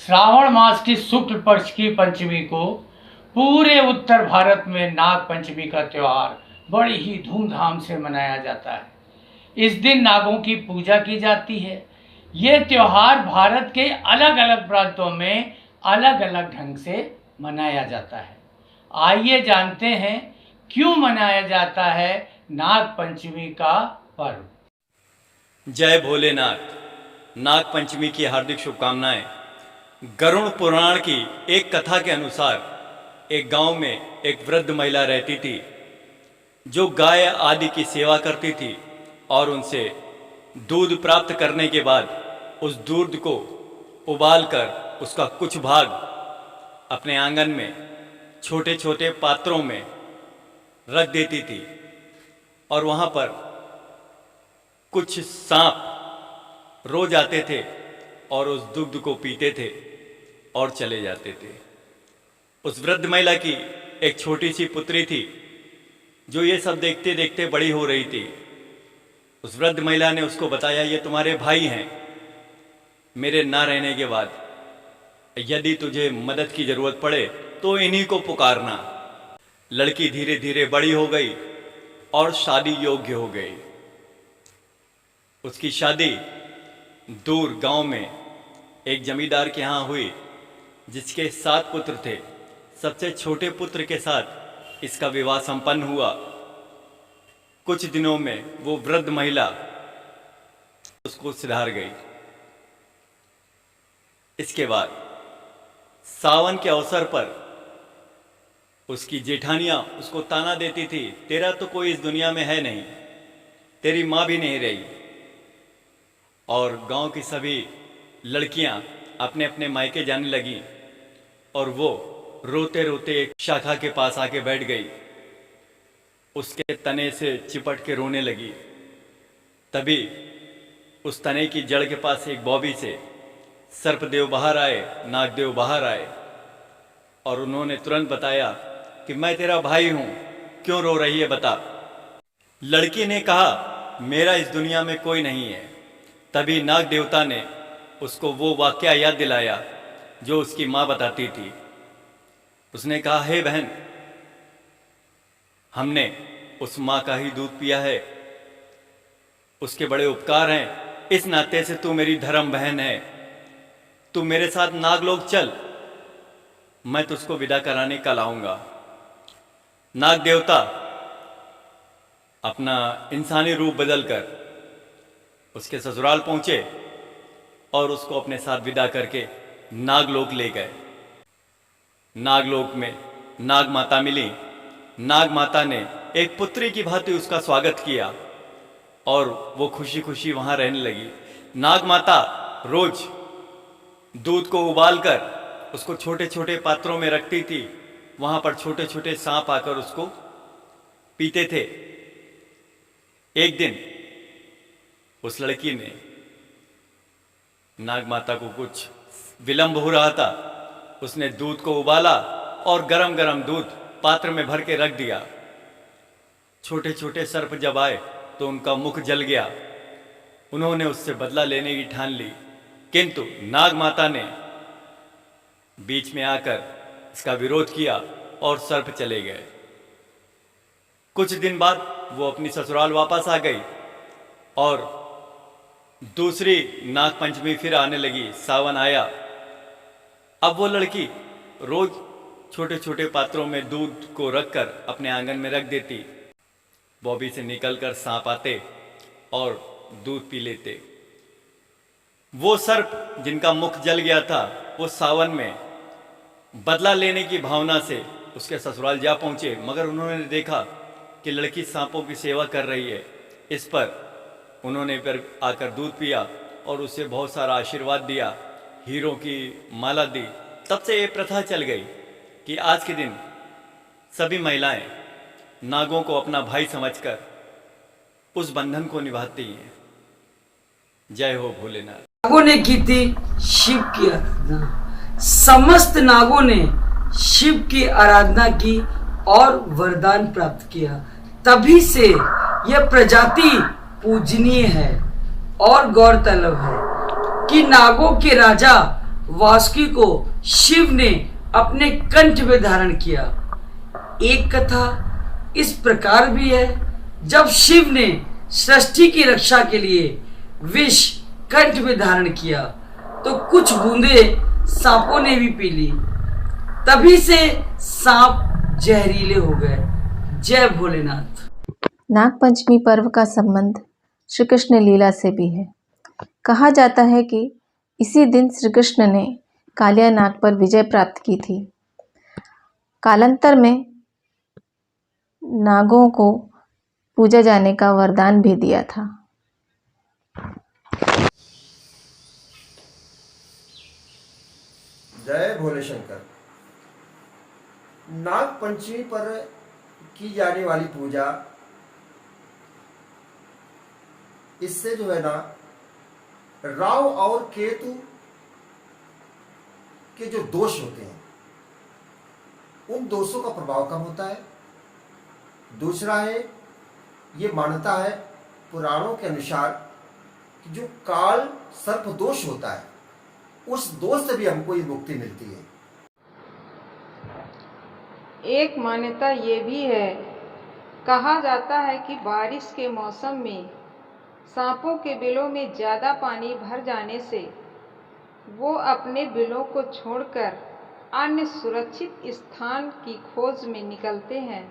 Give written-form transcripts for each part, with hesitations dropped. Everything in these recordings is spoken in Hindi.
श्रावण मास की शुक्ल पक्ष की पंचमी को पूरे उत्तर भारत में नाग पंचमी का त्यौहार बड़ी ही धूमधाम से मनाया जाता है। इस दिन नागों की पूजा की जाती है। ये त्यौहार भारत के अलग अलग प्रांतों में अलग अलग ढंग से मनाया जाता है। आइए जानते हैं क्यों मनाया जाता है नाग पंचमी का पर्व। जय भोलेनाथ। नाग पंचमी की हार्दिक शुभकामनाएं। गरुड़ पुराण की एक कथा के अनुसार एक गांव में एक वृद्ध महिला रहती थी जो गाय आदि की सेवा करती थी और उनसे दूध प्राप्त करने के बाद उस दूध को उबालकर उसका कुछ भाग अपने आंगन में छोटे छोटे पात्रों में रख देती थी और वहाँ पर कुछ सांप रोज आते थे और उस दूध को पीते थे और चले जाते थे। उस वृद्ध महिला की एक छोटी सी पुत्री थी जो ये सब देखते देखते बड़ी हो रही थी। उस वृद्ध महिला ने उसको बताया, ये तुम्हारे भाई हैं, मेरे ना रहने के बाद यदि तुझे मदद की जरूरत पड़े तो इन्हीं को पुकारना। लड़की धीरे धीरे बड़ी हो गई और शादी योग्य हो गई। उसकी शादी दूर गांव में एक जमींदार के यहाँ हुई जिसके 7 पुत्र थे। सबसे छोटे पुत्र के साथ इसका विवाह संपन्न हुआ। कुछ दिनों में वो वृद्ध महिला उसको सिधार गई। इसके बाद सावन के अवसर पर उसकी जेठानियां उसको ताना देती थी, तेरा तो कोई इस दुनिया में है नहीं, तेरी माँ भी नहीं रही। और गांव की सभी लड़कियां अपने अपने मायके जाने लगी और वो रोते रोते एक शाखा के पास आके बैठ गई। उसके तने से चिपट के रोने लगी। तभी उस तने की जड़ के पास एक बॉबी से सर्पदेव बाहर आए, नागदेव बाहर आए और उन्होंने तुरंत बताया कि मैं तेरा भाई हूं, क्यों रो रही है बता। लड़की ने कहा, मेरा इस दुनिया में कोई नहीं है। तभी नाग देवता ने उसको वो वाकया याद दिलाया जो उसकी माँ बताती थी। उसने कहा, हे बहन, हमने उस माँ का ही दूध पिया है, उसके बड़े उपकार हैं, इस नाते से तू मेरी धर्म बहन है। तू मेरे साथ नागलोक चल, मैं तुझको विदा कराने कल आऊंगा। नाग देवता अपना इंसानी रूप बदलकर उसके ससुराल पहुंचे और उसको अपने साथ विदा करके नागलोक ले गए। नागलोक में नाग माता मिली। नाग माता ने एक पुत्री की भांति उसका स्वागत किया और वो खुशी खुशी वहां रहने लगी। नाग माता रोज दूध को उबालकर उसको छोटे छोटे पात्रों में रखती थी। वहां पर छोटे छोटे सांप आकर उसको पीते थे। एक दिन उस लड़की ने, नाग माता को कुछ विलंब हो रहा था, उसने दूध को उबाला और गरम गरम दूध पात्र में भर के रख दिया। छोटे छोटे सर्प जब आए तो उनका मुख जल गया। उन्होंने उससे बदला लेने की ठान ली, किंतु नाग माता ने बीच में आकर इसका विरोध किया और सर्प चले गए। कुछ दिन बाद वो अपनी ससुराल वापस आ गई और दूसरी नाग पंचमी फिर आने लगी। सावन आया। अब वो लड़की रोज छोटे छोटे पात्रों में दूध को रखकर अपने आंगन में रख देती। बॉबी से निकलकर सांप आते और दूध पी लेते। वो सर्प जिनका मुख जल गया था, वो सावन में बदला लेने की भावना से उसके ससुराल जा पहुंचे, मगर उन्होंने देखा कि लड़की सांपों की सेवा कर रही है। इस पर उन्होंने फिर आकर दूध पिया और उसे बहुत सारा आशीर्वाद दिया, हीरों की माला दी। तब से ये प्रथा चल गई कि आज के दिन सभी महिलाएं नागों को अपना भाई समझकर उस बंधन को निभाती हैं। जय हो भोलेनाथ। नागों ने की थी शिव की आराधना। समस्त नागों ने शिव की आराधना की और वरदान प्राप्त किया। तभी से यह प्रजाति पूजनीय है। और गौरतलब है कि नागों के राजा वासुकी को शिव ने अपने कंठ में धारण किया। एक कथा इस प्रकार भी है, जब शिव ने सृष्टि की रक्षा के लिए विष कंठ में धारण किया तो कुछ बूंदे सांपों ने भी पी ली, तभी से सांप जहरीले हो गए। जय भोलेनाथ। नाग पंचमी पर्व का संबंध श्री कृष्ण लीला से भी है। कहा जाता है कि इसी दिन श्री कृष्ण ने कालिया नाग पर विजय प्राप्त की थी। कालांतर में नागों को पूजा जाने का वरदान भी दिया था। जय भोले शंकर। नाग पंचमी पर की जाने वाली पूजा, इससे जो है ना राहु और केतु के जो दोष होते हैं उन दोषों का प्रभाव कम होता है। दूसरा है, ये मान्यता है पुराणों के अनुसार कि जो काल सर्प दोष होता है उस दोष से भी हमको ये मुक्ति मिलती है। एक मान्यता ये भी है, कहा जाता है कि बारिश के मौसम में सांपों के बिलों में ज़्यादा पानी भर जाने से वो अपने बिलों को छोड़कर अन्य सुरक्षित स्थान की खोज में निकलते हैं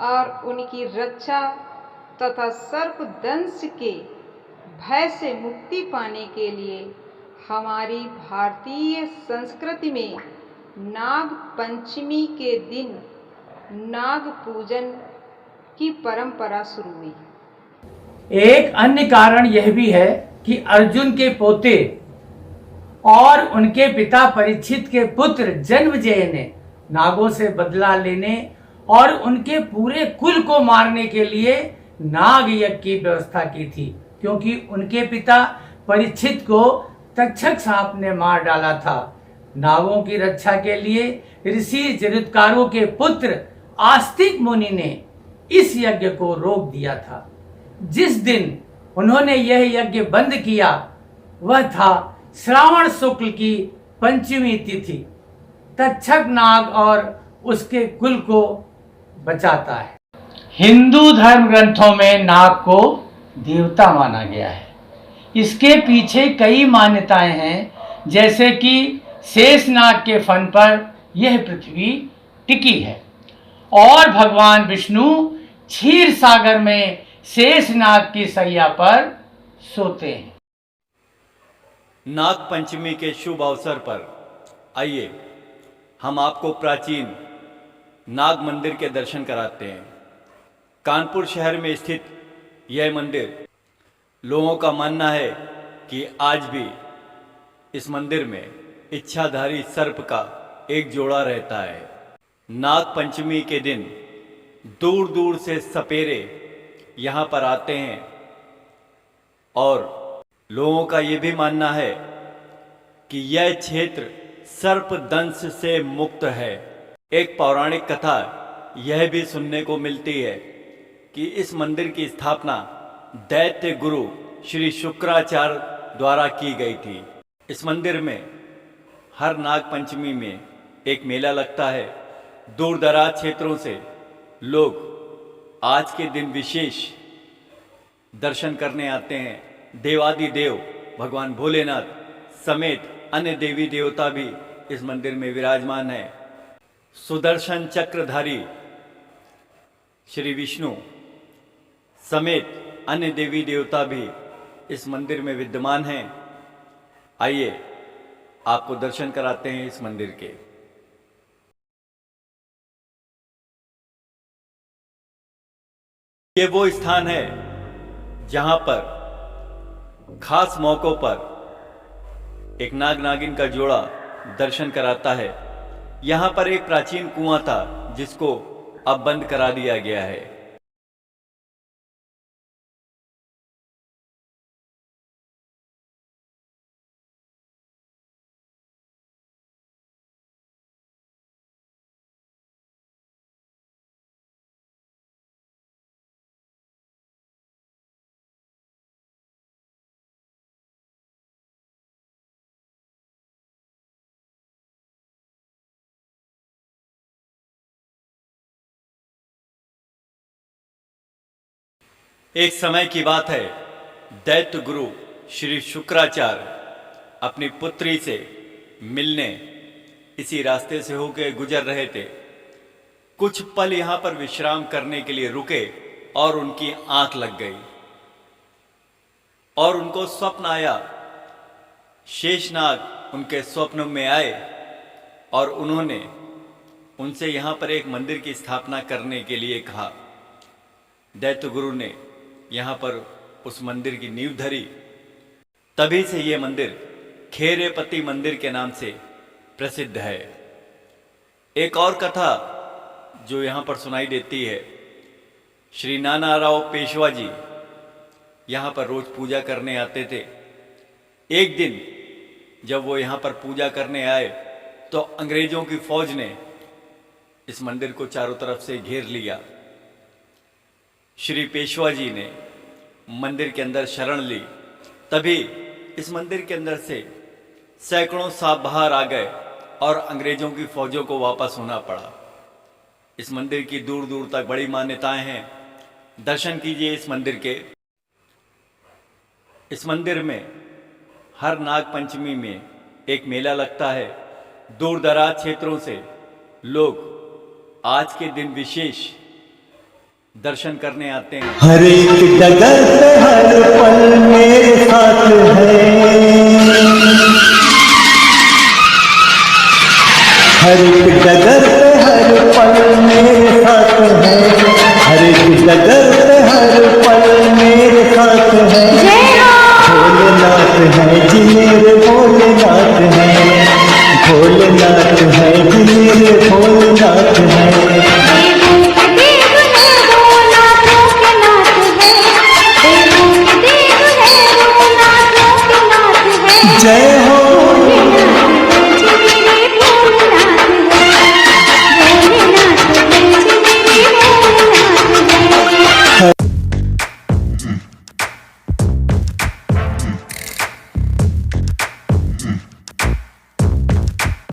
और उनकी रक्षा तथा सर्प दंश के भय से मुक्ति पाने के लिए हमारी भारतीय संस्कृति में नाग पंचमी के दिन नाग पूजन की परंपरा शुरू हुई। एक अन्य कारण यह भी है कि अर्जुन के पोते और उनके पिता परीक्षित के पुत्र जन्मजय ने नागों से बदला लेने और उनके पूरे कुल को मारने के लिए नाग यज्ञ की व्यवस्था की थी, क्योंकि उनके पिता परीक्षित को तक्षक सांप ने मार डाला था। नागों की रक्षा के लिए ऋषि जरुत्कारों के पुत्र आस्तिक मुनि ने इस यज्ञ को रोक दिया था। जिस दिन उन्होंने यह यज्ञ बंद किया वह था श्रावण शुक्ल की पंचमी तिथि। तक्षक नाग और उसके कुल को बचाता है। हिंदू धर्म ग्रंथों में नाग को देवता माना गया है। इसके पीछे कई मान्यताएं हैं, जैसे कि शेषनाग के फन पर यह पृथ्वी टिकी है और भगवान विष्णु क्षीर सागर में शेषनाग की सैया पर सोते हैं। नाग पंचमी के शुभ अवसर पर आइए हम आपको प्राचीन नाग मंदिर के दर्शन कराते हैं। कानपुर शहर में स्थित यह मंदिर, लोगों का मानना है कि आज भी इस मंदिर में इच्छाधारी सर्प का एक जोड़ा रहता है। नाग पंचमी के दिन दूर दूर से सपेरे यहाँ पर आते हैं और लोगों का ये भी मानना है कि यह क्षेत्र सर्प दंश से मुक्त है। एक पौराणिक कथा यह भी सुनने को मिलती है कि इस मंदिर की स्थापना दैत्य गुरु श्री शुक्राचार्य द्वारा की गई थी। इस मंदिर में हर नाग पंचमी में एक मेला लगता है। दूर दराज क्षेत्रों से लोग आज के दिन विशेष दर्शन करने आते हैं। देवादिदेव भगवान भोलेनाथ समेत अन्य देवी देवता भी इस मंदिर में विराजमान है। सुदर्शन चक्रधारी श्री विष्णु समेत अन्य देवी देवता भी इस मंदिर में विद्यमान हैं। आइए आपको दर्शन कराते हैं इस मंदिर के। ये वो स्थान है जहां पर खास मौकों पर एक नाग नागिन का जोड़ा दर्शन कराता है। यहां पर एक प्राचीन कुआं था जिसको अब बंद करा दिया गया है। एक समय की बात है, दैत्य गुरु श्री शुक्राचार्य अपनी पुत्री से मिलने इसी रास्ते से होकर गुजर रहे थे। कुछ पल यहां पर विश्राम करने के लिए रुके और उनकी आंख लग गई और उनको स्वप्न आया। शेषनाग उनके स्वप्न में आए और उन्होंने उनसे यहां पर एक मंदिर की स्थापना करने के लिए कहा। दैत्य गुरु ने यहां पर उस मंदिर की नींव धरी। तभी से यह मंदिर खेरेपति मंदिर के नाम से प्रसिद्ध है। एक और कथा जो यहां पर सुनाई देती है, श्री नानाराव पेशवा जी यहां पर रोज पूजा करने आते थे। एक दिन जब वो यहां पर पूजा करने आए तो अंग्रेजों की फौज ने इस मंदिर को चारों तरफ से घेर लिया। श्री पेशवा जी ने मंदिर के अंदर शरण ली। तभी इस मंदिर के अंदर से सैकड़ों सांप बाहर आ गए और अंग्रेजों की फौजों को वापस होना पड़ा। इस मंदिर की दूर दूर तक बड़ी मान्यताएं हैं। दर्शन कीजिए इस मंदिर के। इस मंदिर में हर नाग पंचमी में एक मेला लगता है। दूर दराज क्षेत्रों से लोग आज के दिन विशेष दर्शन करने आते हैं। हर एक डगर पे हर पल मेरे साथ है, हर एक डगर पे हर पल मेरे साथ है, हर एक डगर पे हर पल मेरे साथ है। भोलेनाथ है जी मेरे भोलेनाथ है, भोलेनाथ है जी मेरे भोलेनाथ है। जय